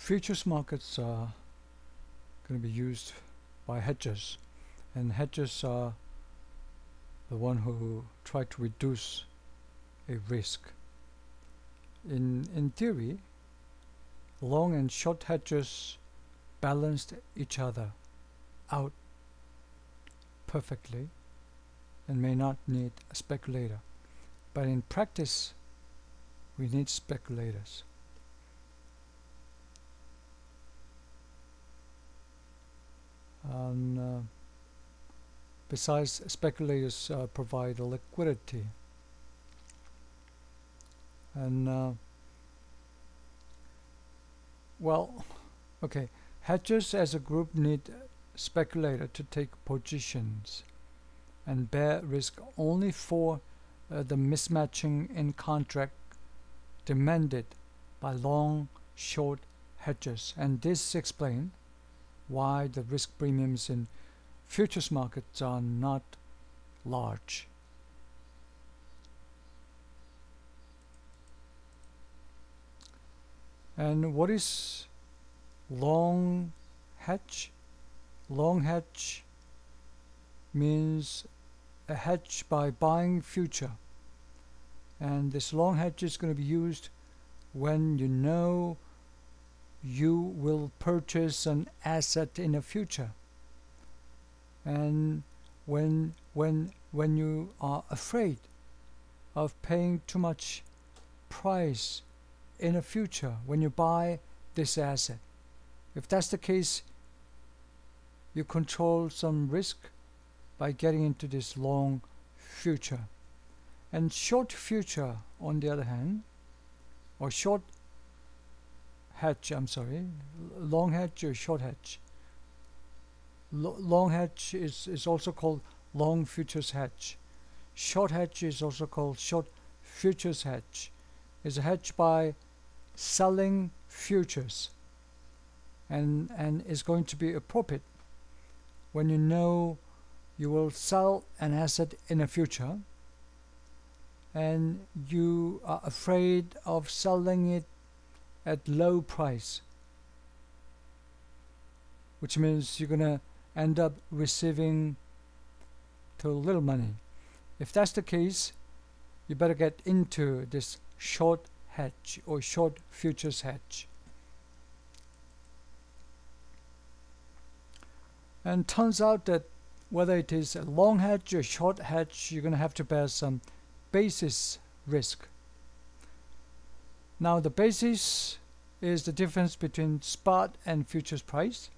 Futures markets are going to be used by hedgers, and hedgers are the one who try to reduce a risk. In theory, long and short hedgers balanced each other out perfectly and may not need a speculator. But in practice, we need speculators. And besides, speculators provide liquidity. And well, okay, hedgers as a group need speculator to take positions and bear risk only for the mismatching in contract demanded by long short hedgers, and this explains why the risk premiums in futures markets are not large. And what is long hedge? Long hedge means a hedge by buying future, and this long hedge is going to be used when you know you will purchase an asset in the future, and when you are afraid of paying too much price in the future when you buy this asset. If that's the case, you control some risk by getting into this long future. And short future, on the other hand, or short hedge, I'm sorry, long hedge or short hedge. Long hedge is also called long futures hedge. Short hedge is also called short futures hedge. It's a hedge by selling futures, and is going to be appropriate when you know you will sell an asset in the future and you are afraid of selling it at low price, which means you're going to end up receiving too little money. If that's the case, you better get into this short hedge or short futures hedge. And turns out that whether it is a long hedge or short hedge, you're going to have to bear some basis risk. Now the basis is the difference between spot and futures price.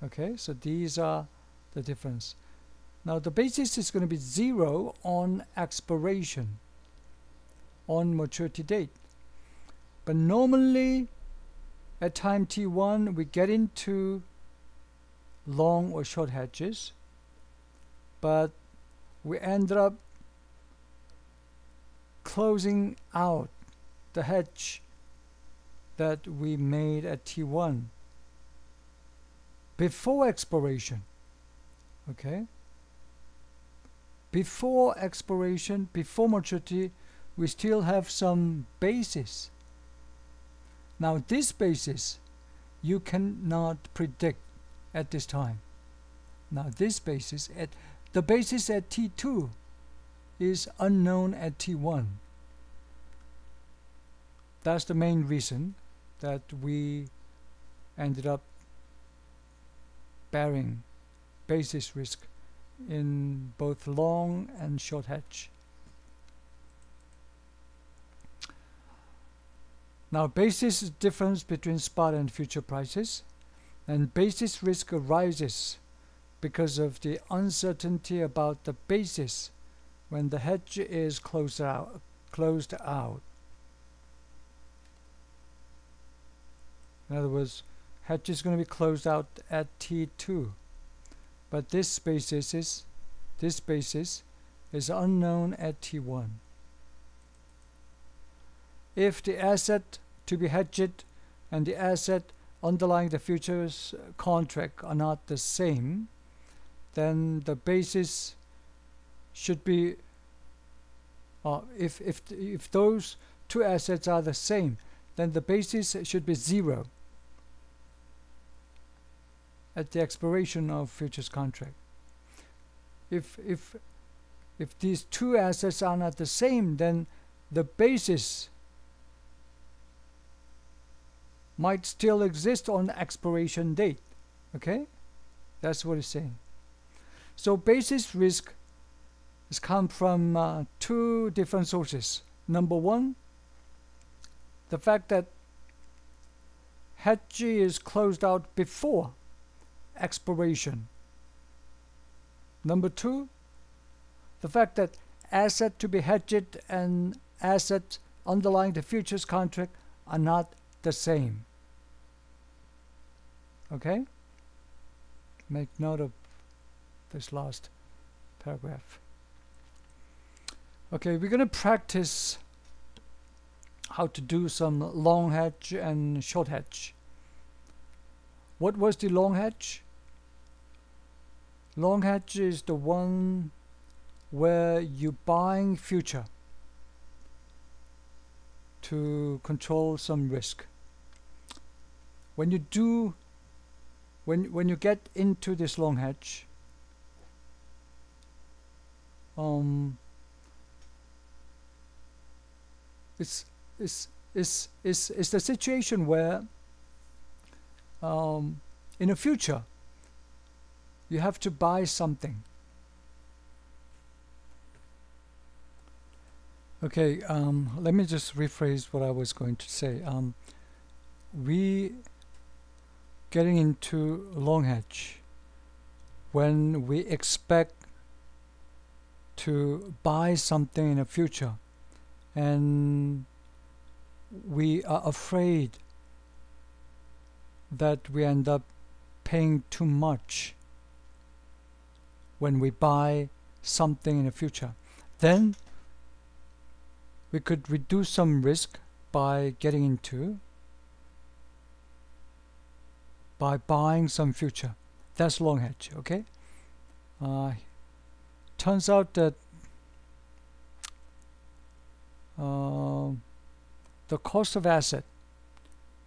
Okay, so these are the difference. Now the basis is going to be 0 on expiration, on maturity date. But normally at time T1 we get into long or short hedges, but we ended up closing out the hedge that we made at T1 before expiration. Okay, before expiration, before maturity, we still have some basis. Now this basis you cannot predict at this time. Now this basis at the basis at T2 is unknown at T1. That's the main reason that we ended up bearing basis risk in both long and short hedge. Now basis is the difference between spot and future prices, and basis risk arises because of the uncertainty about the basis when the hedge is closed out. In other words, hedge is going to be closed out at T2, but this basis is unknown at T1. If the asset to be hedged and the asset underlying the futures contract are not the same, then the basis should be, if those two assets are the same, then the basis should be 0 at the expiration of futures contract. If these two assets are not the same, then the basis might still exist on the expiration date. Okay, that's what it's saying. So basis risk has come from 2 different sources. Number 1, the fact that hedge is closed out before expiration. Number 2, the fact that asset to be hedged and asset underlying the futures contract are not the same. Okay? Make note of this last paragraph. Okay, we're going to practice how to do some long hedge and short hedge. What was the long hedge? Long hedge is the one where you're buying future to control some risk. When you do, when you get into this long hedge, it's the situation where in the future you have to buy something. Okay, let me just rephrase what I was going to say. We getting into long hedge when we expect to buy something in the future and we are afraid that we end up paying too much when we buy something in the future. Then we could reduce some risk by getting into, by buying some future. That's long hedge, okay? Turns out that the cost of asset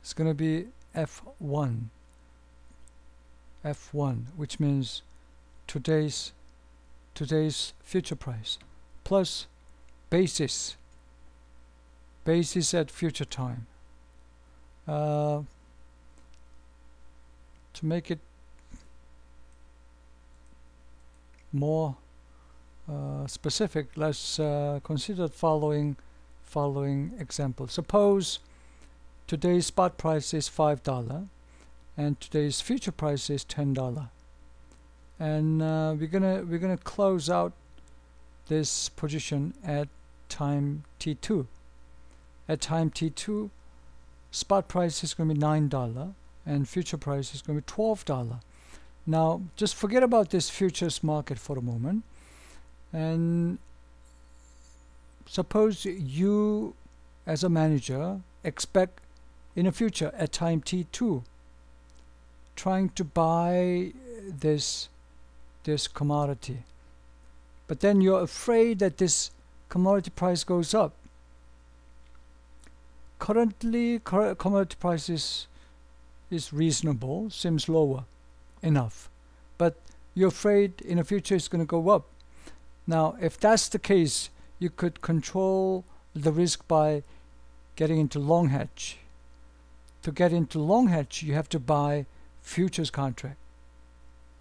is going to be F1, which means today's future price plus basis at future time. To make it more specific, let's consider the following example. Suppose today's spot price is $5 and today's future price is $10, and we're gonna close out this position at time t2. At time t2, spot price is going to be $9 and future price is going to be $12. Now just forget about this futures market for a moment, and suppose you as a manager expect in the future at time t2 trying to buy this commodity, but then you're afraid that this commodity price goes up. Currently commodity prices is reasonable, seems lower enough, but you're afraid in the future it's going to go up. Now if that's the case, you could control the risk by getting into long hedge. To get into long hedge, you have to buy futures contract.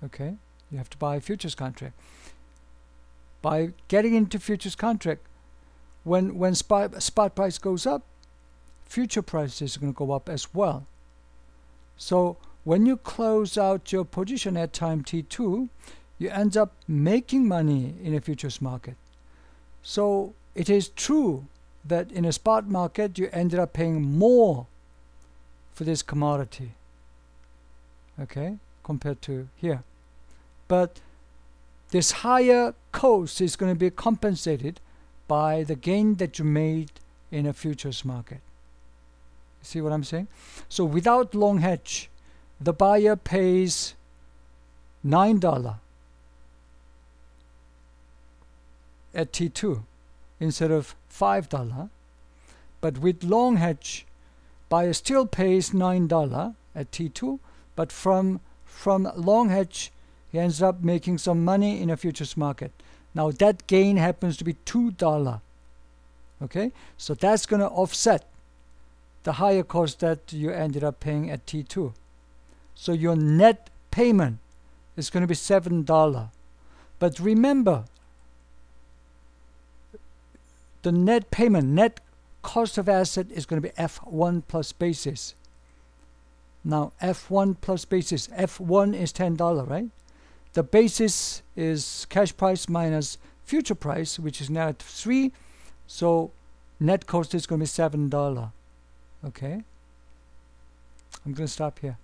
Okay, you have to buy futures contract. By getting into futures contract, when spot price goes up, future price is going to go up as well. So when you close out your position at time t2, you end up making money in a futures market. So it is true that in a spot market you ended up paying more for this commodity, okay, compared to here. But this higher cost is going to be compensated by the gain that you made in a futures market. See what I'm saying? So without long hedge, the buyer pays $9 at T2 instead of $5. But with long hedge, buyer still pays $9 at T2, but from long hedge, he ends up making some money in a futures market. Now that gain happens to be $2. Okay, so that's going to offset the higher cost that you ended up paying at T2. So your net payment is going to be $7. But remember, the net payment, net cost of asset is going to be F1 plus basis. Now F1 plus basis, F1 is $10, right? The basis is cash price minus future price, which is now at 3. So net cost is going to be $7. Okay, I'm going to stop here.